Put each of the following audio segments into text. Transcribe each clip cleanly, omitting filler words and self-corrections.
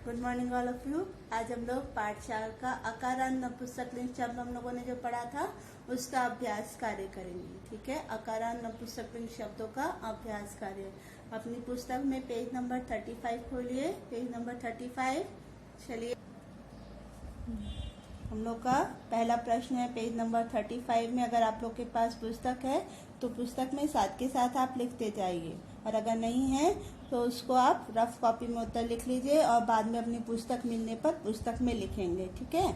Good morning all of you. आज हम लोग पाठशाला का अकारांत नपुंसकलिंग शब्द हम लोगों ने जो पढ़ा था उसका अभ्यास कार्य करेंगे। ठीक है, अकारांत नपुंसकलिंग शब्दों का अभ्यास कार्य अपनी पुस्तक में पेज नंबर 35 खोलिए। Page number 35। चलिए, हम लोग का पहला प्रश्न है पेज नंबर 35 में। अगर आप लोग के पास पुस्तक है तो पुस्तक में साथ के साथ आप लिखते जाइए, और अगर नहीं है तो उसको आप रफ कॉपी में उत्तर लिख लीजिए और बाद में अपनी पुस्तक मिलने पर पुस्तक में लिखेंगे। ठीक है,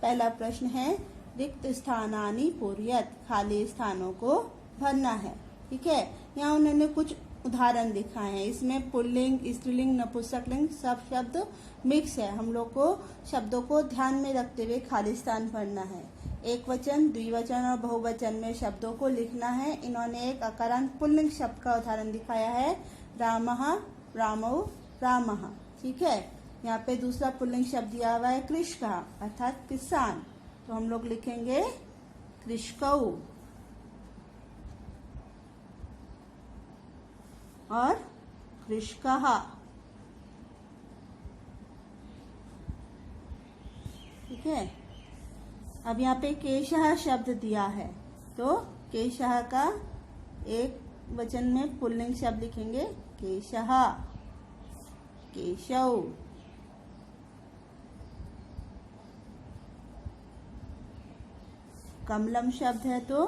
पहला प्रश्न है रिक्त स्थानानि पूरयत, खाली स्थानों को भरना है। ठीक है, यहाँ उन्होंने कुछ उदाहरण दिखाए हैं। इसमें पुल्लिंग, स्त्रीलिंग, नपुंसकलिंग सब शब्द मिक्स है। हम लोग को शब्दों को ध्यान में रखते हुए खाली स्थान भरना है। एक वचन, द्विवचन और बहुवचन में शब्दों को लिखना है। इन्होंने एक अकारांत पुल्लिंग शब्द का उदाहरण दिखाया है, रामः, रामौ, रामः। ठीक है, यहाँ पे दूसरा पुल्लिंग शब्द दिया हुआ है कृषकः, अर्थात किसान। तो हम लोग लिखेंगे कृषकौ और कृषकः। ठीक है, अब यहाँ पे केशः शब्द दिया है, तो केशः का एक वचन में पुल्लिंग शब्द लिखेंगे केशः, केशौ। कमलम शब्द है तो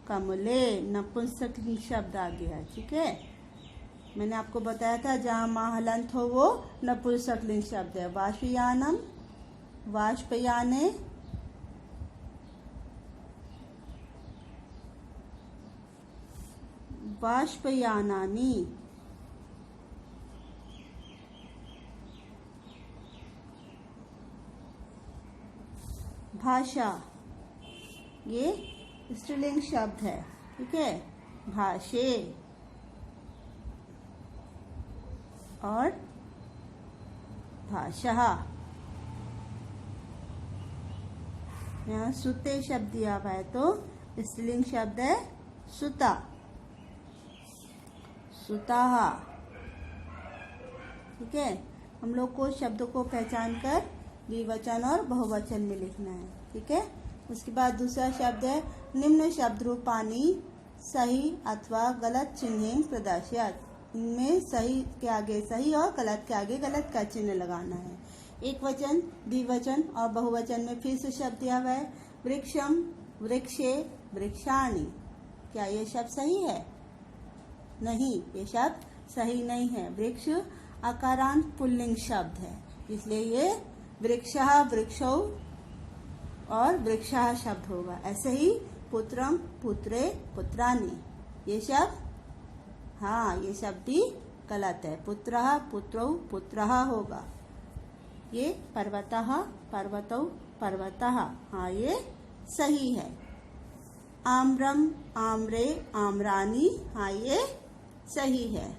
कमले, नपुंसकलिंग शब्द आ गया। ठीक है, मैंने आपको बताया था जहाँ माँ हलंत हो वो नपुंसकलिंग शब्द है। वाष्पयानम, वाष्पयाने, वाष्पयानानि। भाषा, ये स्त्रीलिंग शब्द है। ठीक है, भाषे और भाषः। यहाँ सुते शब्द दिया हुआ है तो स्त्रीलिंग शब्द है सुता, सुताः। ठीक है, हम लोग को शब्दों को पहचान कर द्विवचन और बहुवचन में लिखना है। ठीक है, उसके बाद दूसरा शब्द है निम्न शब्द रूपानी सही अथवा गलत चिन्ह प्रदर्शयत। इनमें सही के आगे सही और गलत के आगे गलत का चिन्ह लगाना है। एक वचन, द्विवचन और बहुवचन में फिर से शब्द दिया हुआ है वृक्षम, वृक्षे, वृक्षाणि। क्या ये शब्द सही है? नहीं, ये शब्द सही नहीं है। वृक्ष अकारांत पुल्लिंग शब्द है, इसलिए ये वृक्षः, वृक्षौ और वृक्षः शब्द होगा। ऐसे ही पुत्रम, पुत्रे, पुत्राणि, ये शब्द, हाँ, ये शब्द भी गलत है। पुत्रः, पुत्रौ, पुत्रः होगा। ये पर्वतः, पर्वतौ, पर्वतः, हाँ, ये सही है। आम्रम, आम्रे, आम्राणि, हाँ, ये सही है।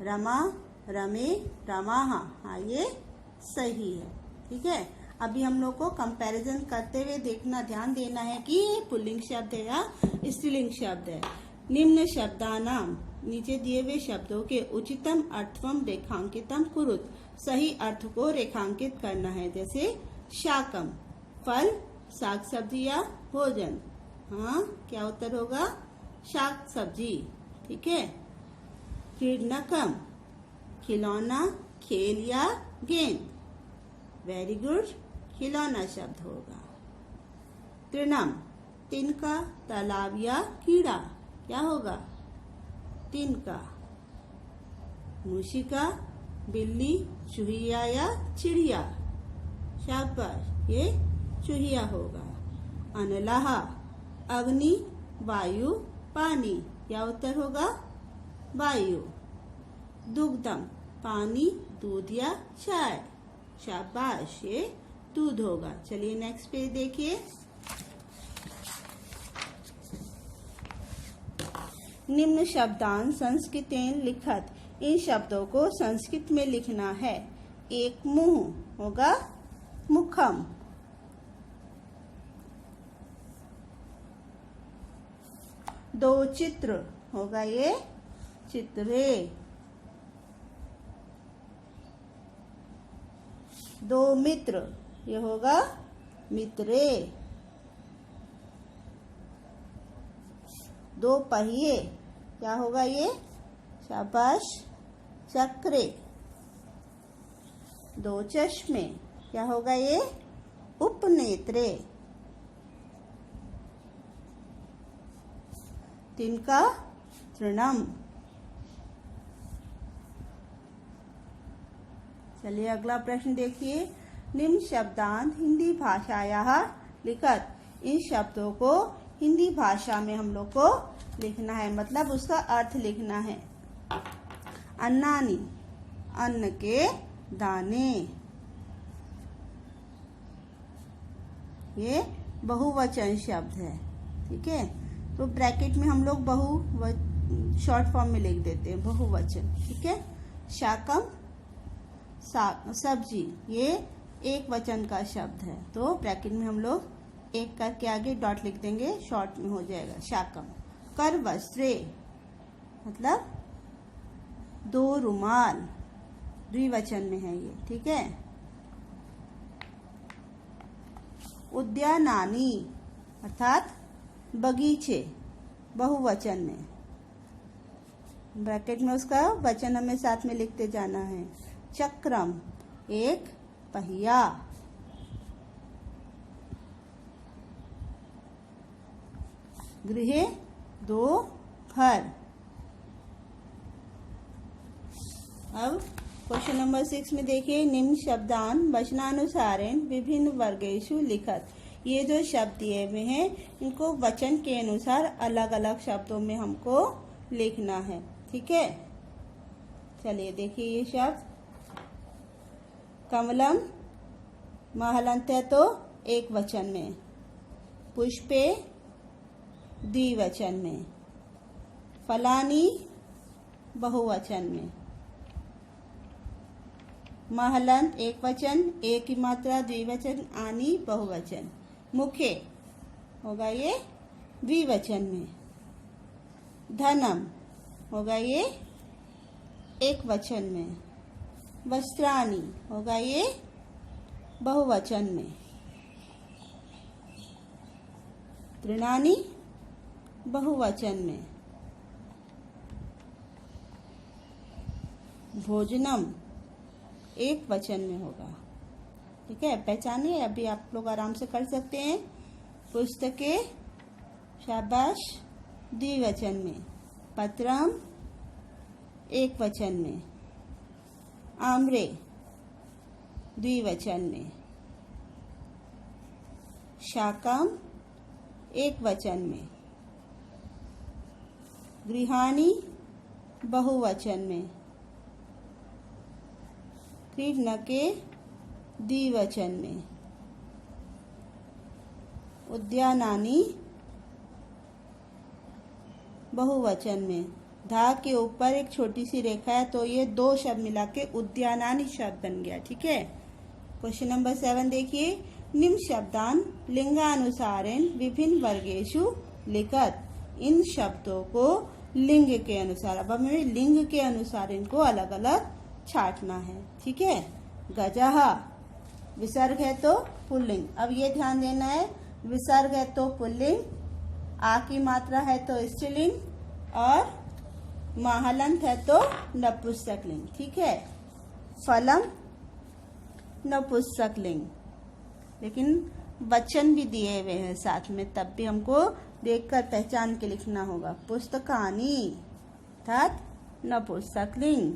रमा, रमे, रमाः, हाँ, ये सही है। ठीक है, अभी हम लोग को कंपैरिजन करते हुए देखना, ध्यान देना है कि ये पुल्लिंग शब्द है या स्त्रीलिंग शब्द है। निम्न शब्दानाम, नीचे दिए हुए शब्दों के उचितम अर्थवम रेखांकितम कुरुत, सही अर्थ को रेखांकित करना है। जैसे शाकम, फल, साग सब्जी या भोजन। हाँ, क्या उत्तर होगा? शाक सब्जी। ठीक है, क्रीडनकम, खिलौना, खेल या गेंद। वेरी गुड, खिलौना शब्द होगा। तृणम, तिनका, तालाब या कीड़ा। क्या होगा? तिनका। मूषिका, बिल्ली, चूहिया या चिड़िया। शाबाश, ये चूहिया होगा। अनलः, अग्नि, वायु, पानी। क्या उत्तर होगा? वायु। दुग्धम, पानी, दूध या चाय। शाबाश, ये दूध होगा। चलिए नेक्स्ट पेज देखिए। निम्न शब्दान संस्कृतेन लिखत, इन शब्दों को संस्कृत में लिखना है। एक मुंह होगा मुखम, दो चित्र होगा ये चित्रे, दो मित्र, ये होगा मित्रे। दो पहिए, क्या होगा ये? शाबाश, चक्रे। दो चश्मे, क्या होगा ये? उपनेत्रे। तिनका तृणम। चलिए अगला प्रश्न देखिए। निम्न शब्दांत हिंदी भाषायाः लिखत। इन शब्दों को हिंदी भाषा में हम लोग को लिखना है, मतलब उसका अर्थ लिखना है। अन्नानी, अन्न के दाने। ये बहुवचन शब्द है, ठीक है। तो ब्रैकेट में हम लोग शॉर्ट फॉर्म में लिख देते हैं, बहुवचन, ठीक है। शाकम, सब्जी, ये एक वचन का शब्द है, तो ब्रैकेट में हम लोग एक करके आगे डॉट लिख देंगे, शॉर्ट में हो जाएगा शाकम। कर वस्त्रे, मतलब दो रुमाल, द्विवचन में है ये, ठीक है। उद्यानानी, अर्थात बगीचे, बहुवचन में। ब्रैकेट में उसका वचन हमें साथ में लिखते जाना है। चक्रम, एक पहिया। गृहे, दो घर। अब क्वेश्चन नंबर 6 में देखिए। निम्न शब्दान वचनानुसारेण विभिन्न वर्गेषु लिखत। ये जो शब्द दिए हुए हैं, इनको वचन के अनुसार अलग अलग शब्दों में हमको लिखना है, ठीक है। चलिए देखिए ये शब्द। कमलम, महलंत है तो एक वचन में। पुष्पे, द्विवचन में। फलानी, बहुवचन में। महलंत एक वचन, एक की मात्रा, द्विवचन। आनी, बहुवचन। मुखे होगा ये द्विवचन में। धनम होगा ये एक वचन में। वस्त्राणी होगा ये बहुवचन में। तृणानी, बहुवचन में। भोजनम एक वचन में होगा, ठीक है। पहचानिए, अभी आप लोग आराम से कर सकते हैं। पुस्तकें, शाबाश, द्विवचन में। पत्रम एक वचन में। आम्रे द्विवचन में। शाकम एक वचन में। गृहाणी बहुवचन में। क्रीडनके द्विवचन में। उद्यानानी बहुवचन में। धा के ऊपर एक छोटी सी रेखा है, तो ये दो शब्द मिला के उद्यानानी शब्द बन गया, ठीक है। क्वेश्चन नंबर 7 देखिए। निम्न शब्दान लिंगानुसारेण विभिन्न वर्गेषु लिखत। इन शब्दों को लिंग के अनुसार, अब हमें लिंग के अनुसार इनको अलग अलग छांटना है, ठीक है। गजः, विसर्ग है तो पुल्लिंग। अब ये ध्यान देना है, विसर्ग है तो पुल्लिंग, आ की मात्रा है तो स्त्रीलिंग, और महलंत है तो नपुंसकलिंग, ठीक है। फलम नपुंसकलिंग, लेकिन वचन भी दिए हुए हैं साथ में, तब भी हमको देखकर पहचान के लिखना होगा। पुस्तकानी अर्थात नपुंसकलिंग।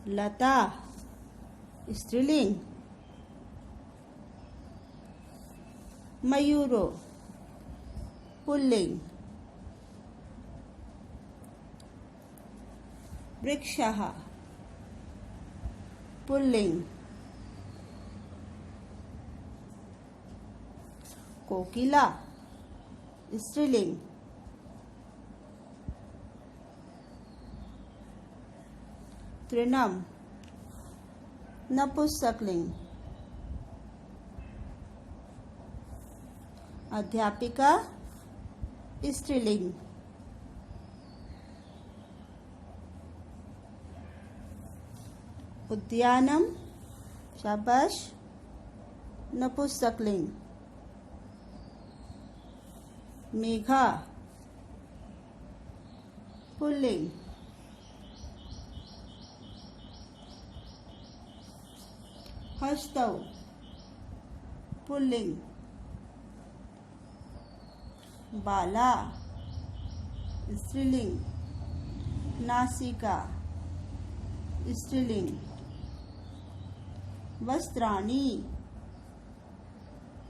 लता स्त्रीलिंग। मयूरो पुल्लिंग। वृक्षः पुल्लिंग। कोकिला स्त्रीलिंग। तृणम नपुंसकलिंग। अध्यापिका स्त्रीलिंग। उद्यानम, शाबाश। नपुंसकलिंग, मेघा, पुल्लिंग। हस्तौ, पुल्लिंग। बाला, स्त्रीलिंग। नासिका, स्त्रीलिंग। वस्त्राणि,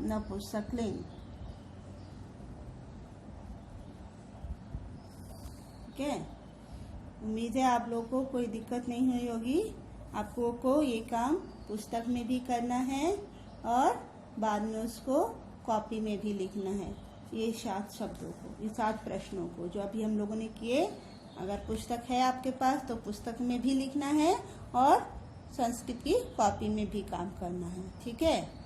नपुंसकलिंग। ठीक है, उम्मीद है आप लोगों को कोई दिक्कत नहीं हुई होगी। आपको को ये काम पुस्तक में भी करना है और बाद में उसको कॉपी में भी लिखना है। ये 7 शब्दों को, ये 7 प्रश्नों को जो अभी हम लोगों ने किए, अगर पुस्तक है आपके पास तो पुस्तक में भी लिखना है और संस्कृत की कॉपी में भी काम करना है। ठीक है।